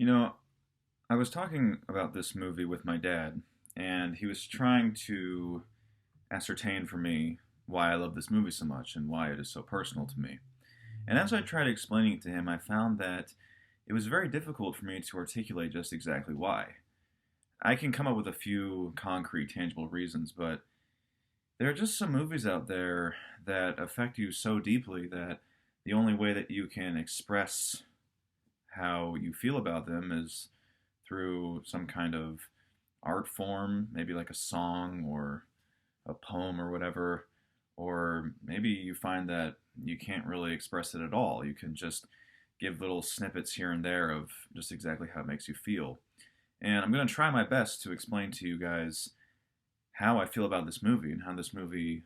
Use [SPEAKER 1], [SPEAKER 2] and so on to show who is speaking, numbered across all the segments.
[SPEAKER 1] You know, I was talking about this movie with my dad, and he was trying to ascertain for me why I love this movie so much and why it is so personal to me. And as I tried explaining it to him, I found that it was very difficult for me to articulate just exactly why. I can come up with a few concrete, tangible reasons, but there are just some movies out there that affect you so deeply that the only way that you can express how you feel about them is through some kind of art form, maybe like a song or a poem or whatever. Or maybe you find that you can't really express it at all. You can just give little snippets here and there of just exactly how it makes you feel. And I'm going to try my best to explain to you guys how I feel about this movie and how this movie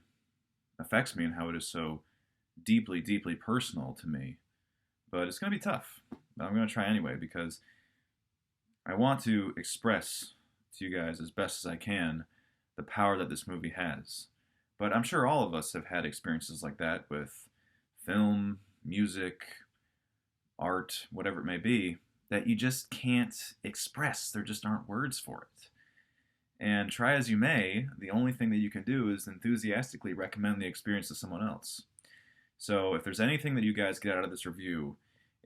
[SPEAKER 1] affects me and how it is so deeply, deeply personal to me. But it's going to be tough. But I'm going to try anyway because I want to express to you guys as best as I can the power that this movie has. But I'm sure all of us have had experiences like that with film, music, art, whatever it may be, that you just can't express. There just aren't words for it. And try as you may, the only thing that you can do is enthusiastically recommend the experience to someone else. So if there's anything that you guys get out of this review,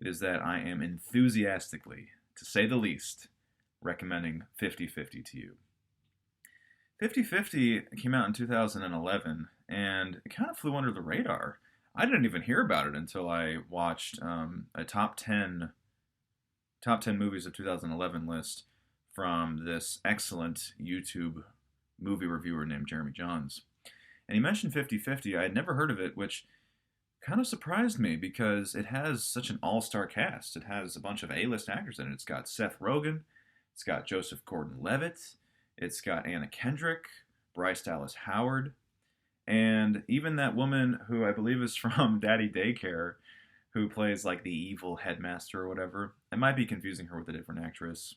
[SPEAKER 1] it is that I am enthusiastically, to say the least, recommending 50/50 to you. 50/50 came out in 2011, and it kind of flew under the radar. I didn't even hear about it until I watched a top ten movies of 2011 list from this excellent YouTube movie reviewer named Jeremy Johns. And he mentioned 50/50. I had never heard of it, which kind of surprised me because it has such an all-star cast. It has a bunch of A-list actors in it. It's got Seth Rogen, it's got Joseph Gordon-Levitt, it's got Anna Kendrick, Bryce Dallas Howard, and even that woman who I believe is from Daddy Daycare, who plays like the evil headmaster or whatever. I might be confusing her with a different actress,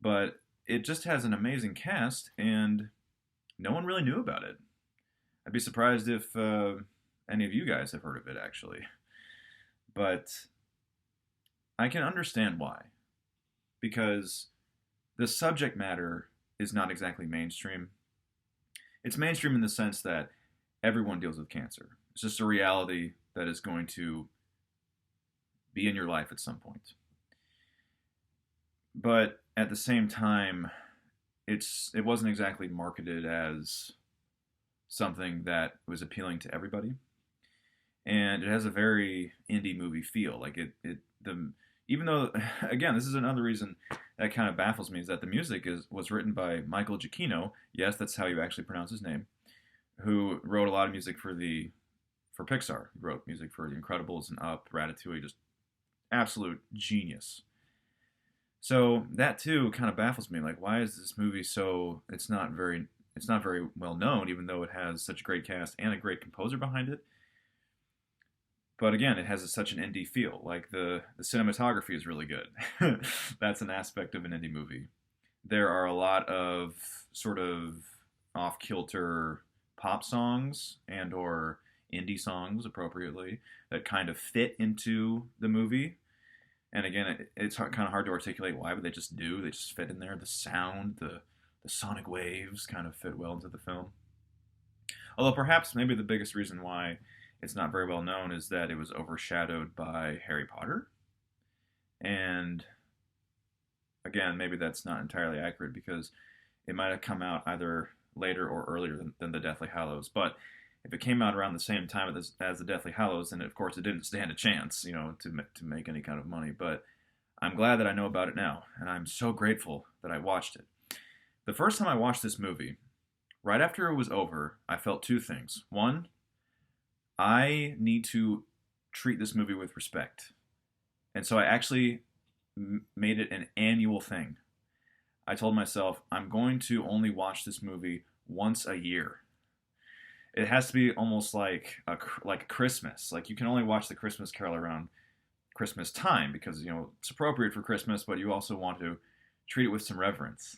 [SPEAKER 1] but it just has an amazing cast, and no one really knew about it. I'd be surprised if any of you guys have heard of it, actually. But I can understand why. Because the subject matter is not exactly mainstream. It's mainstream in the sense that everyone deals with cancer. It's just a reality that is going to be in your life at some point. But at the same time, it wasn't exactly marketed as something that was appealing to everybody, and it has a very indie movie feel. Like the even though again, this is another reason that kind of baffles me is that the music was written by Michael Giacchino. Yes, that's how you actually pronounce his name. Who wrote a lot of music for Pixar. He wrote music for The Incredibles and Up, Ratatouille, just absolute genius. So that too kind of baffles me. Like, why is this movie so? It's not very well known, even though it has such a great cast and a great composer behind it. But again, it has such an indie feel. Like the cinematography is really good. That's an aspect of an indie movie. There are a lot of sort of off kilter pop songs and or indie songs appropriately that kind of fit into the movie. And again, it's kind of hard to articulate why, but they just do. They just fit in there. The sound, the sonic waves kind of fit well into the film. Although perhaps maybe the biggest reason why it's not very well known is that it was overshadowed by Harry Potter. And again, maybe that's not entirely accurate because it might have come out either later or earlier than the Deathly Hallows. But if it came out around the same time as the Deathly Hallows, then of course it didn't stand a chance, to make any kind of money. But I'm glad that I know about it now, and I'm so grateful that I watched it. The first time I watched this movie, right after it was over, I felt two things. One, I need to treat this movie with respect. And so I actually made it an annual thing. I told myself, I'm going to only watch this movie once a year. It has to be almost like Christmas. Like you can only watch the Christmas Carol around Christmas time because it's appropriate for Christmas, but you also want to treat it with some reverence.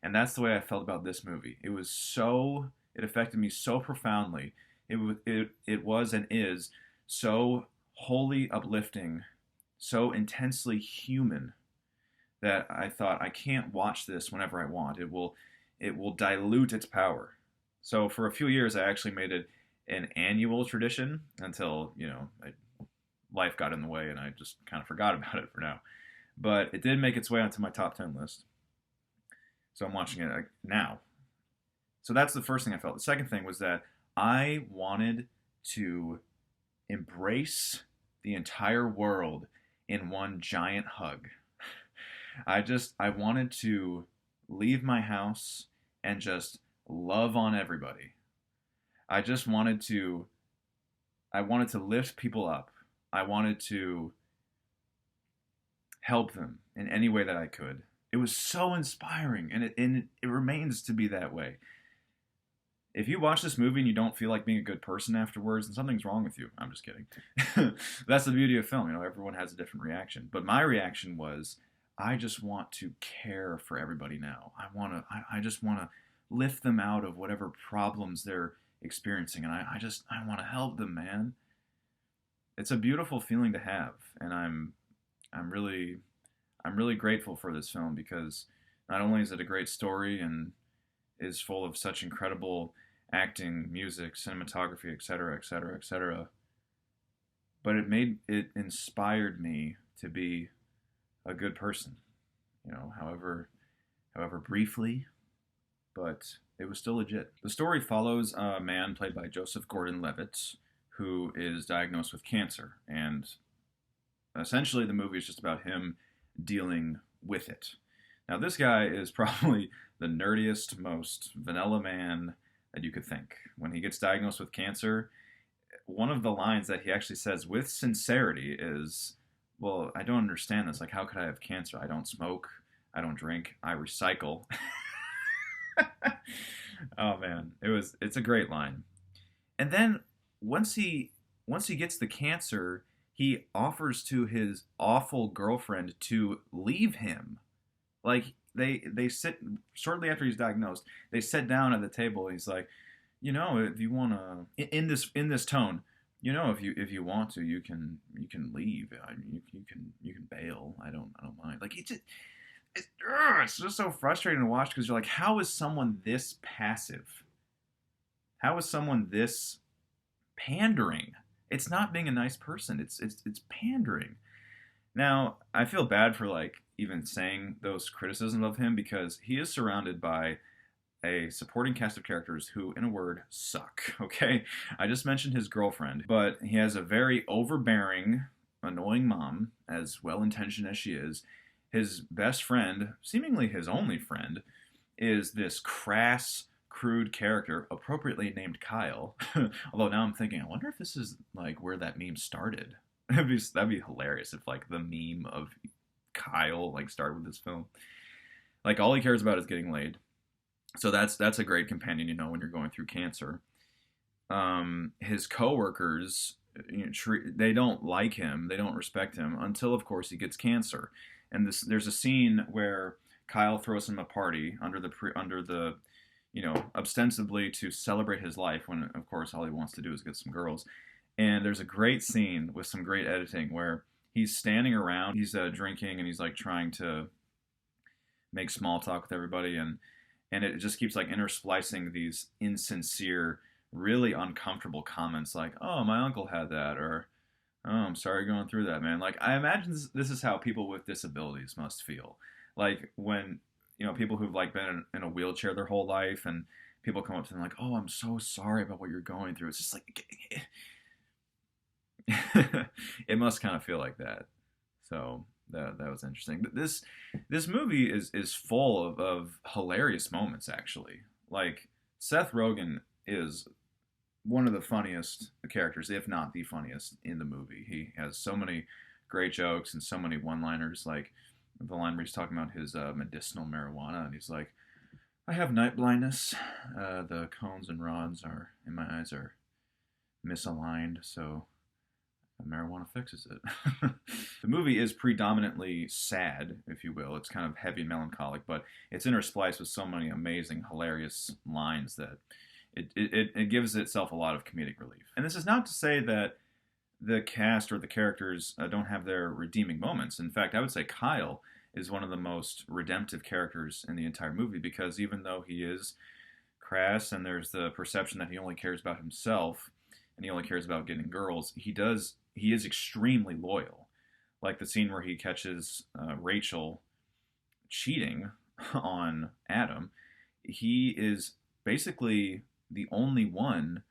[SPEAKER 1] And that's the way I felt about this movie. It affected me so profoundly. It was and is so wholly uplifting, so intensely human that I thought I can't watch this whenever I want. It will dilute its power. So for a few years, I actually made it an annual tradition until life got in the way and I just kind of forgot about it for now. But it did make its way onto my top 10 list. So I'm watching it now. So that's the first thing I felt. The second thing was that I wanted to embrace the entire world in one giant hug. I wanted to leave my house and just love on everybody. I just wanted to lift people up. I wanted to help them in any way that I could. It was so inspiring, and it remains to be that way. If you watch this movie and you don't feel like being a good person afterwards, then something's wrong with you. I'm just kidding. That's the beauty of film. Everyone has a different reaction. But my reaction was, I just want to care for everybody now. I just want to lift them out of whatever problems they're experiencing, and I want to help them, man. It's a beautiful feeling to have, and I'm really grateful for this film because not only is it a great story and is full of such incredible acting, music, cinematography, etc., etc., etc., but it inspired me to be a good person. However briefly, but it was still legit. The story follows a man played by Joseph Gordon-Levitt who is diagnosed with cancer, and essentially the movie is just about him dealing with it. Now, this guy is probably the nerdiest, most vanilla man that you could think. When he gets diagnosed with cancer, one of the lines that he actually says with sincerity is, well, I don't understand this. Like, how could I have cancer? I don't smoke. I don't drink. I recycle. Oh, man. It's a great line. And then once he gets the cancer, he offers to his awful girlfriend to leave him. Like, they sit shortly after he's diagnosed. They sit down at the table. And he's like, if you want to, in this tone, if you want to, you can leave. You can bail. I don't mind. Like, it's just so frustrating to watch because you're like, how is someone this passive? How is someone this pandering? It's not being a nice person. It's pandering. Now, I feel bad for like even saying those criticisms of him because he is surrounded by a supporting cast of characters who, in a word, suck. Okay? I just mentioned his girlfriend, but he has a very overbearing, annoying mom, as well-intentioned as she is. His best friend, seemingly his only friend, is this crass, crude character, appropriately named Kyle. Although now I'm thinking, I wonder if this is like where that meme started. That'd be hilarious if like the meme of Kyle like started with this film. Like all he cares about is getting laid. So that's a great companion, when you're going through cancer. His coworkers, they don't like him, they don't respect him until, of course, he gets cancer. And there's a scene where Kyle throws him a party under the ostensibly to celebrate his life when, of course, all he wants to do is get some girls. And there's a great scene with some great editing where he's standing around, he's drinking, and he's like trying to make small talk with everybody, and it just keeps like intersplicing these insincere, really uncomfortable comments like, "Oh, my uncle had that," or "Oh, I'm sorry you're going through that, man." Like, I imagine this is how people with disabilities must feel. Like when people who've like been in a wheelchair their whole life, and people come up to them like, "Oh, I'm so sorry about what you're going through." It's just like it must kind of feel like that. So that was interesting. This movie is full of hilarious moments. Actually, like Seth Rogen is one of the funniest characters, if not the funniest, in the movie. He has so many great jokes and so many one-liners, like the line where he's talking about his medicinal marijuana, and he's like, "I have night blindness. The cones and rods in my eyes are misaligned, so marijuana fixes it." The movie is predominantly sad, if you will. It's kind of heavy and melancholic, but it's interspliced with so many amazing, hilarious lines that it gives itself a lot of comedic relief. And this is not to say that the cast or the characters don't have their redeeming moments. In fact, I would say Kyle is one of the most redemptive characters in the entire movie, because even though he is crass and there's the perception that he only cares about himself and he only cares about getting girls, he is extremely loyal. Like the scene where he catches Rachel cheating on Adam, he is basically the only one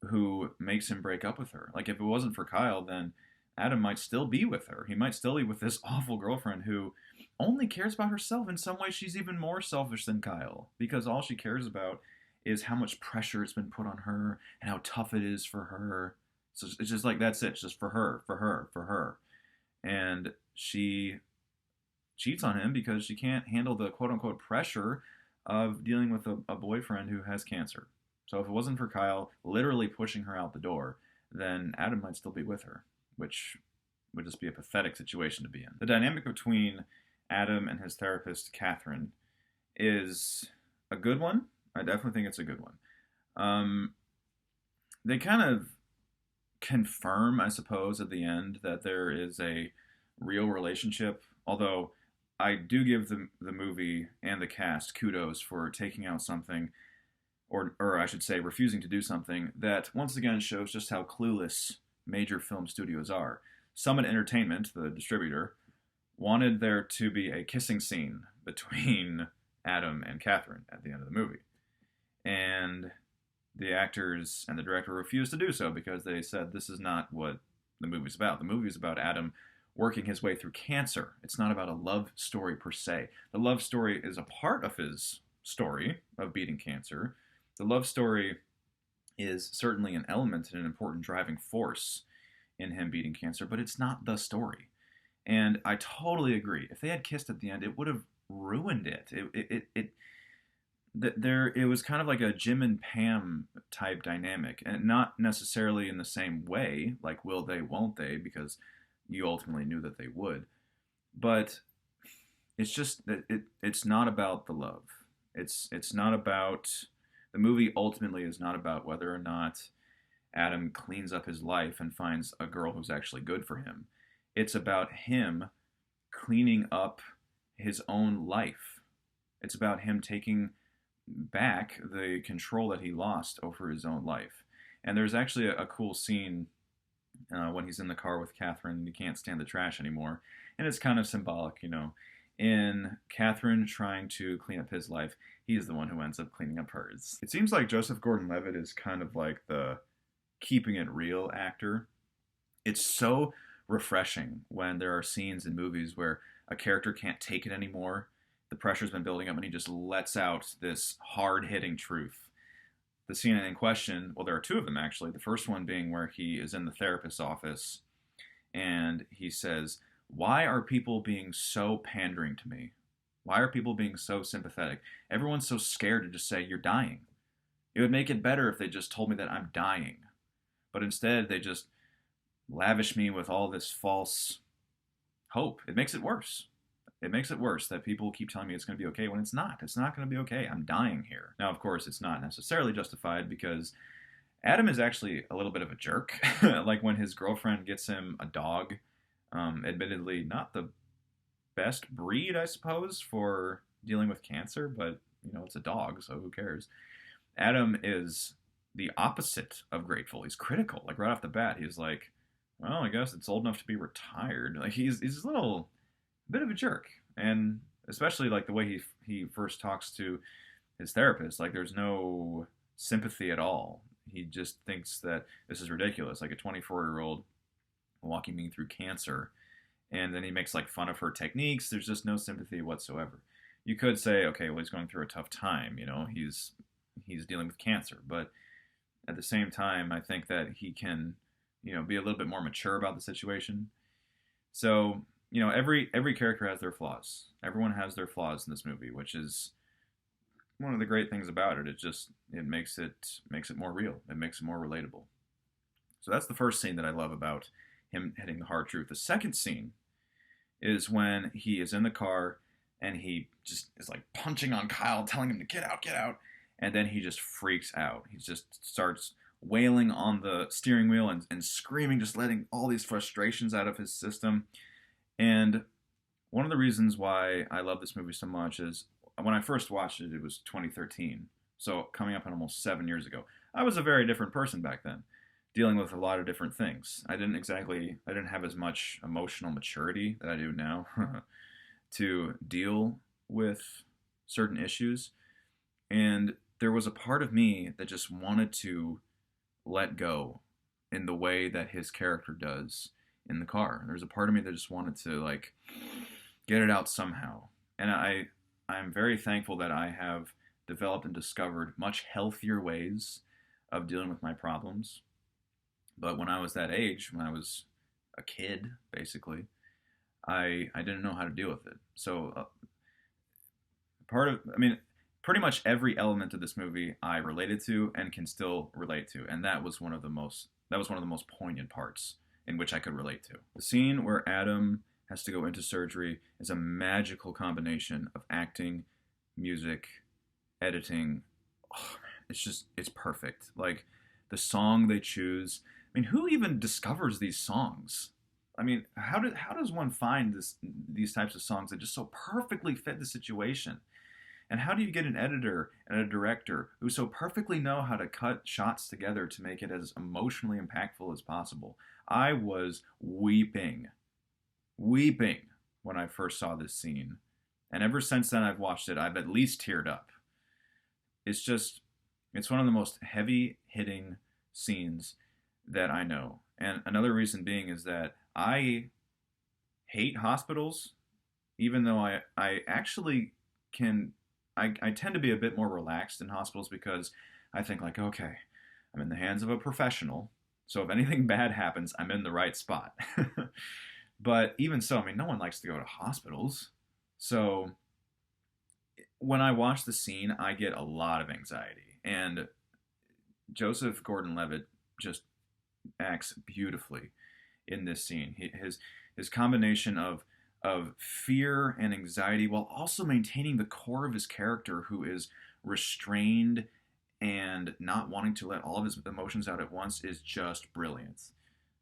[SPEAKER 1] who makes him break up with her. Like, if it wasn't for Kyle, then Adam might still be with her. He might still be with this awful girlfriend who only cares about herself. In some ways, she's even more selfish than Kyle, because all she cares about is how much pressure has been put on her and how tough it is for her. So it's just like, that's it. It's just for her, for her, for her. And she cheats on him because she can't handle the quote unquote pressure of dealing with a boyfriend who has cancer. So if it wasn't for Kyle literally pushing her out the door, then Adam might still be with her, which would just be a pathetic situation to be in. The dynamic between Adam and his therapist, Catherine, is a good one. I definitely think it's a good one. They kind of confirm, I suppose, at the end that there is a real relationship, although I do give the movie and the cast kudos for taking out something, or I should say refusing to do something, that once again shows just how clueless major film studios are. Summit Entertainment, the distributor, wanted there to be a kissing scene between Adam and Catherine at the end of the movie. And the actors and the director refused to do so because they said this is not what the movie's about. The movie is about Adam working his way through cancer. It's not about a love story per se. The love story is a part of his story of beating cancer. The love story is certainly an element and an important driving force in him beating cancer, but it's not the story. And I totally agree. If they had kissed at the end, it would have ruined it. It was kind of like a Jim and Pam type dynamic, and not necessarily in the same way, like will they, won't they, because you ultimately knew that they would. But it's just that it's not about the love. It's not about, the movie ultimately is not about whether or not Adam cleans up his life and finds a girl who's actually good for him. It's about him cleaning up his own life. It's about him taking back the control that he lost over his own life. And there's actually a cool scene when he's in the car with Catherine and he can't stand the trash anymore. And it's kind of symbolic, you know. In Catherine trying to clean up his life, he's the one who ends up cleaning up hers. It seems like Joseph Gordon-Levitt is kind of like the keeping it real actor. It's so refreshing when there are scenes in movies where a character can't take it anymore. The pressure's been building up and he just lets out this hard-hitting truth. The scene in question, well, there are two of them actually. The first one being where he is in the therapist's office and he says, "Why are people being so pandering to me? Why are people being so sympathetic? Everyone's so scared to just say, you're dying. It would make it better if they just told me that I'm dying. But instead, they just lavish me with all this false hope. It makes it worse. It makes it worse that people keep telling me it's going to be okay when it's not. It's not going to be okay. I'm dying here." Now, of course, it's not necessarily justified because Adam is actually a little bit of a jerk. Like when his girlfriend gets him a dog, admittedly not the best breed, I suppose, for dealing with cancer, but, you know, it's a dog, so who cares? Adam is the opposite of grateful. He's critical. Like right off the bat, he's like, well, I guess it's old enough to be retired. Like he's a little bit of a jerk. And especially like the way he first talks to his therapist, like there's no sympathy at all. He just thinks that this is ridiculous, like a 24-year-old walking me through cancer. And then he makes like fun of her techniques. There's just no sympathy whatsoever. You could say, okay, well, he's going through a tough time. You know, he's dealing with cancer. But at the same time, I think that he can, you know, be a little bit more mature about the situation. So, you know, every character has their flaws. Everyone has their flaws in this movie, which is one of the great things about it. It makes it more real. It makes it more relatable. So that's the first scene that I love about him hitting the hard truth. The second scene is when he is in the car and he just is like punching on Kyle, telling him to get out, get out. And then he just freaks out. He just starts wailing on the steering wheel and screaming, just letting all these frustrations out of his system. And one of the reasons why I love this movie so much is when I first watched it, it was 2013. So coming up on almost 7 years ago. I was a very different person back then, dealing with a lot of different things. I didn't have as much emotional maturity that I do now to deal with certain issues. And there was a part of me that just wanted to let go in the way that his character does in the car. There's a part of me that just wanted to like get it out somehow. And I'm very thankful that I have developed and discovered much healthier ways of dealing with my problems. But when I was that age, when I was a kid, basically, I didn't know how to deal with it. So I mean, pretty much every element of this movie I related to and can still relate to, and that was one of the most poignant parts in which I could relate to. The scene where Adam has to go into surgery is a magical combination of acting, music, editing. Oh, man, it's perfect. Like the song they choose. I mean, who even discovers these songs? I mean, how does one find these types of songs that just so perfectly fit the situation? And how do you get an editor and a director who so perfectly know how to cut shots together to make it as emotionally impactful as possible? I was weeping when I first saw this scene. And ever since then I've watched it, I've at least teared up. It's one of the most heavy hitting scenes that I know. And another reason being is that I hate hospitals, even though I actually I tend to be a bit more relaxed in hospitals because I think like, okay, I'm in the hands of a professional, so if anything bad happens, I'm in the right spot. But even so, I mean, no one likes to go to hospitals. So when I watch the scene, I get a lot of anxiety. And Joseph Gordon-Levitt just acts beautifully in this scene. His combination of fear and anxiety while also maintaining the core of his character, who is restrained and not wanting to let all of his emotions out at once, is just brilliant.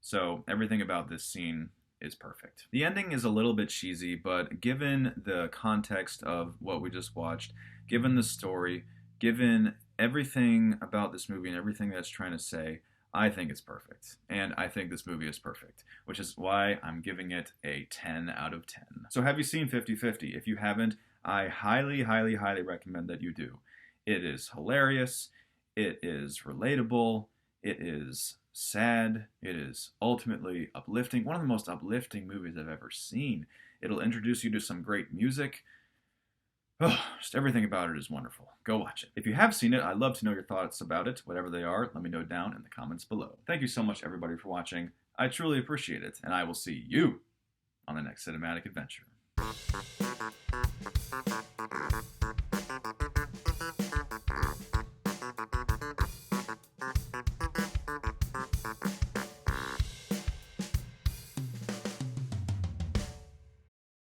[SPEAKER 1] So everything about this scene is perfect. The ending is a little bit cheesy, but given the context of what we just watched, given the story, given everything about this movie and everything that it's trying to say, I think it's perfect. And I think this movie is perfect, which is why I'm giving it a 10 out of 10. So have you seen 50-50? If you haven't, I highly, highly, highly recommend that you do. It is hilarious. It is relatable. It is sad. It is ultimately uplifting. One of the most uplifting movies I've ever seen. It'll introduce you to some great music. Oh, just everything about it is wonderful. Go watch it. If you have seen it, I'd love to know your thoughts about it. Whatever they are, let me know down in the comments below. Thank you so much, everybody, for watching. I truly appreciate it, and I will see you on the next cinematic adventure.